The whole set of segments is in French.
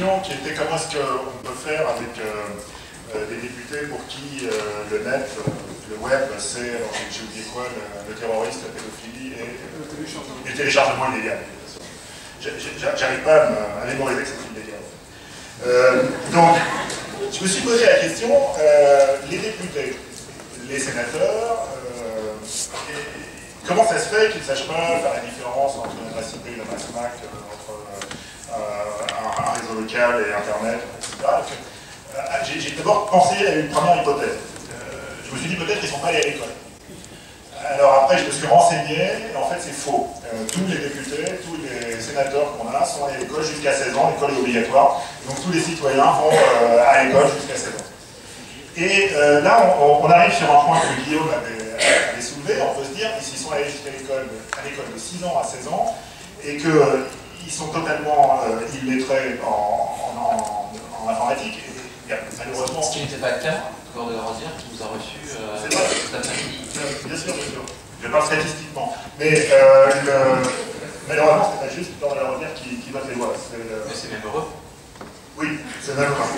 question qui était comment est-ce qu'on peut faire avec des députés pour qui le net, le web, c'est, j'ai oublié quoi, le terrorisme, la pédophilie et le téléchargement illégal. J'arrive pas à mémoriser que c'est illégal. Donc, je me suis posé la question, les députés, les sénateurs, comment ça se fait qu'ils ne sachent pas faire la différence entre une adresse IP et une adresse MAC, entre un réseau local et Internet, etc. J'ai d'abord pensé à une première hypothèse. Je me suis dit peut-être qu'ils ne sont pas allés à l'école. Alors après, je me suis renseigné, et en fait c'est faux. Tous les députés, tous les sénateurs qu'on a sont allés à l'école jusqu'à 16 ans, l'école est obligatoire, donc tous les citoyens vont à l'école jusqu'à 16 ans. Et là, on arrive sur un point que Guillaume avait soulevé, on peut se dire, s'ils sont allés jusqu'à l'école de 6 ans à 16 ans, et qu'ils sont totalement illettrés en informatique, et malheureusement... Ce qui n'était pas le cas, encore de leur dire, qui nous a reçus cet après-midi. Bien sûr, bien sûr. Je parle statistiquement. Mais malheureusement, c'est pas juste dans leur dire qui vote les lois. Mais c'est même heureux. Oui, c'est même heureux.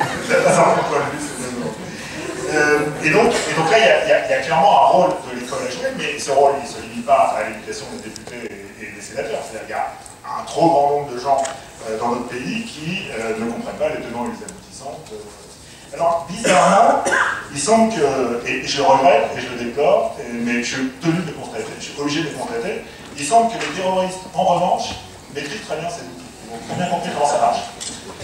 Et donc là, il y a clairement un rôle de l'école à jouer, mais ce rôle, il ne se limite pas à l'éducation des députés et des sénateurs. C'est-à-dire qu'il y a un trop grand nombre de gens dans notre pays qui ne comprennent pas les tenants et les aboutissants. Alors, bizarrement, il semble que, et je le regrette et je le déplore, mais je suis tenu de le constater, je suis obligé de le constater, il semble que les terroristes, en revanche, maîtrisent très bien ces outils. Ils ont très bien compris comment ça marche.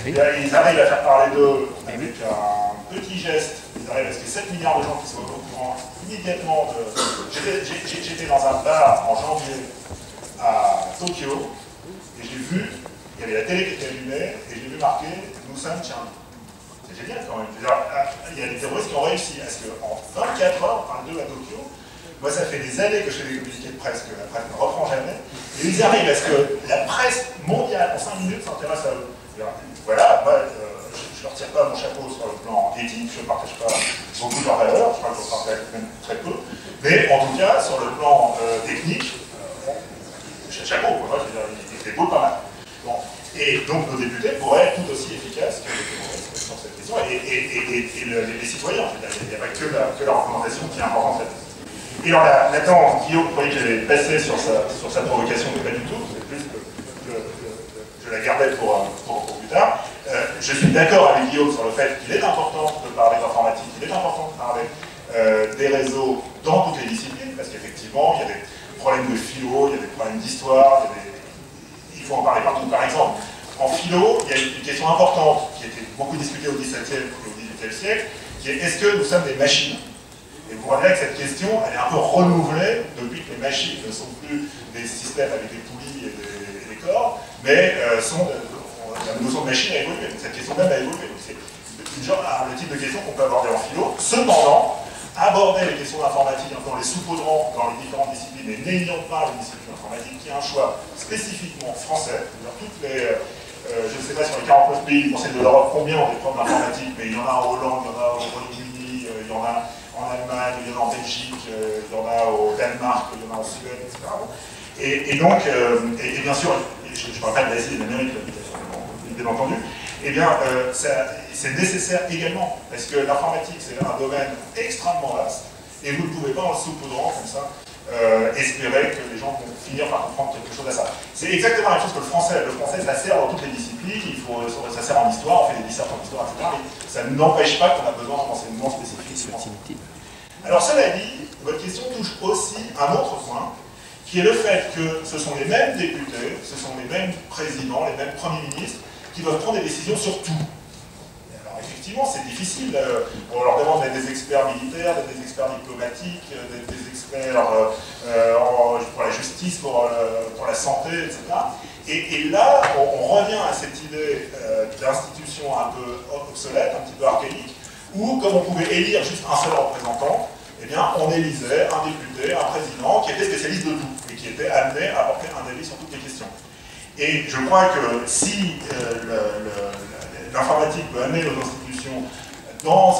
Ils arrivent à faire parler d'eux avec un petit geste, ils arrivent à ce que 7 milliards de gens qui soient au courant immédiatement de... J'étais dans un bar en janvier à Tokyo, et j'ai vu, il y avait la télé qui était allumée, et j'ai vu marqué « Nous sommes Charlie ». C'est génial quand même. Il y a des terroristes qui ont réussi à ce qu'en 24 heures, enfin 2 à Tokyo, moi ça fait des années que je fais des communiqués de presse, que la presse ne reprend jamais, et ils arrivent à ce que la presse mondiale, en 5 minutes, s'intéresse à eux. Voilà, moi, je ne leur tire pas mon chapeau sur le plan éthique, je ne partage pas beaucoup de leurs valeurs, je crois que je partage même très peu, mais en tout cas, sur le plan technique, chapeau, moi, je veux dire, il était beau pas mal. Bon. Et donc nos députés pourraient être tout aussi efficaces que les terroristes sur cette question, et les citoyens. Il n'y a pas que la représentation qui est importante. Et alors maintenant, Guillaume, vous voyez que j'avais passé sur sa provocation, mais pas du tout, c'est plus que je la gardais pour plus tard. Je suis d'accord avec Guillaume sur le fait qu'il est important de parler d'informatique, qu'il est important de parler des réseaux dans toutes les disciplines, parce qu'effectivement, il y a des problèmes de philo, il y a des problèmes d'histoire, il faut en parler partout. Par exemple, en philo, il y a une question importante qui a été beaucoup discutée au XVIIe et au XVIIIe siècle, qui est est-ce que nous sommes des machines? Et vous voyez que cette question, elle est un peu renouvelée depuis que les machines ne sont plus des systèmes avec des poulies et des corps, mais la notion de machine a évolué. Cette question même a évolué. C'est le type de question qu'on peut aborder en philo. Cependant, aborder les questions d'informatique en les saupoudrant dans les différentes disciplines et n'ayant pas une discipline informatique, qui est un choix spécifiquement français. Toutes les, je ne sais pas sur les 49 pays de l'Europe combien ont des problèmes d'informatique, mais il y en a en Hollande, il y en a au Royaume-Uni, il y en a en Allemagne, il y en a en Belgique, il y en a au Danemark, il y en a en Suède, etc. Et donc, et bien sûr, je ne parle pas de l'Asie et de l'Amérique, bien entendu, eh bien, c'est nécessaire également, parce que l'informatique, c'est un domaine extrêmement vaste, et vous ne pouvez pas, en le saupoudrant comme ça, espérer que les gens vont finir par comprendre quelque chose à ça. C'est exactement la même chose que le français. Le français, ça sert dans toutes les disciplines, ça sert en histoire, on fait des dissertations en histoire, etc. Mais ça n'empêche pas qu'on a besoin d'un enseignement spécifique. Alors cela dit, votre question touche aussi un autre point, qui est le fait que ce sont les mêmes députés, ce sont les mêmes présidents, les mêmes premiers ministres, qui doivent prendre des décisions sur tout. Alors effectivement, c'est difficile. On leur demande d'être des experts militaires, d'être des experts diplomatiques, d'être des experts pour la justice, pour la santé, etc. Et là, on revient à cette idée d'institution un peu obsolète, un petit peu archaïque, où, comme on pouvait élire juste un seul représentant, eh bien, on élisait un député, un président, qui était spécialiste de tout, et qui était amené à apporter un avis sur toutes les questions. Et je crois que si l'informatique peut amener nos institutions dans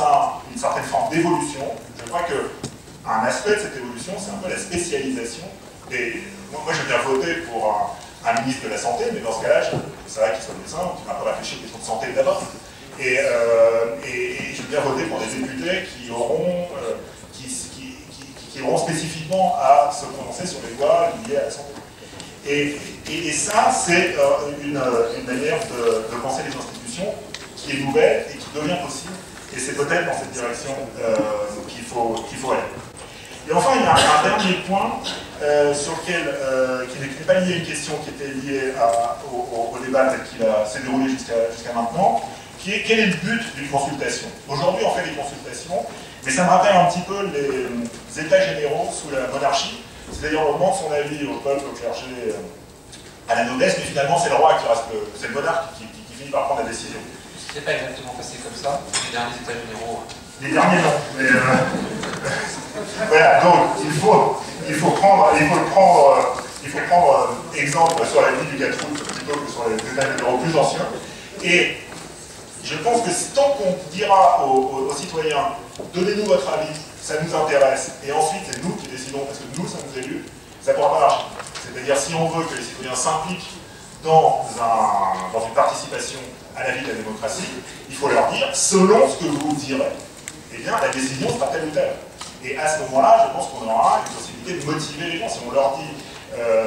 une certaine forme d'évolution, je crois qu'un aspect de cette évolution, c'est un peu la spécialisation. Moi, je viens voter pour un un ministre de la Santé, mais dans ce cas-là, c'est vrai qu'il soit médecin, donc il va un peu réfléchir aux questions de santé d'abord. Et je veux bien voter pour des députés qui auront spécifiquement à se prononcer sur les lois liées à la santé. Et ça, c'est une manière de penser les institutions qui est nouvelle et qui devient possible. Et c'est peut-être dans cette direction qu'il faut aller. Et enfin, il y a un dernier point sur lequel, qui n'est pas lié à une question qui était liée au débat tel qu'il s'est déroulé jusqu'à maintenant, qui est quel est le but d'une consultation. Aujourd'hui, on fait des consultations, mais ça me rappelle un petit peu les états généraux sous la monarchie, c'est-à-dire on demande son avis au peuple, au clergé, à la noblesse, mais finalement c'est le roi qui reste, c'est le monarque qui finit par prendre la décision. C'est pas exactement passé comme ça, les derniers états généraux. Les derniers non, mais voilà, donc il faut prendre exemple sur la vie du 4 août plutôt que sur les états généraux plus anciens. Et je pense que tant qu'on dira aux citoyens, donnez-nous votre avis, ça nous intéresse, et ensuite c'est nous qui décidons, parce que nous sommes élus, ça ne pourra pas marcher. C'est-à-dire si on veut que les citoyens s'impliquent dans une participation à la vie de la démocratie, il faut leur dire, selon ce que vous direz, eh bien la décision sera telle ou telle. Et à ce moment-là, je pense qu'on aura une possibilité de motiver les gens. Si on leur dit,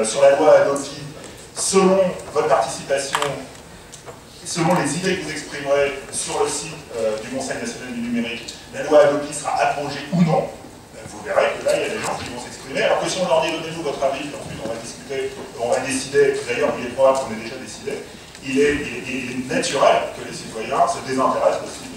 sur la loi Hadopi, selon votre participation, selon les idées que vous exprimerez sur le site du Conseil national du numérique, la loi Hadopi sera abrogée ou non, vous verrez que là, il y a des gens qui vont s'exprimer, alors que si on leur dit donnez-nous votre avis, puis ensuite on va discuter, on va décider, d'ailleurs il est probable qu'on ait déjà décidé, il est naturel que les citoyens se désintéressent de ce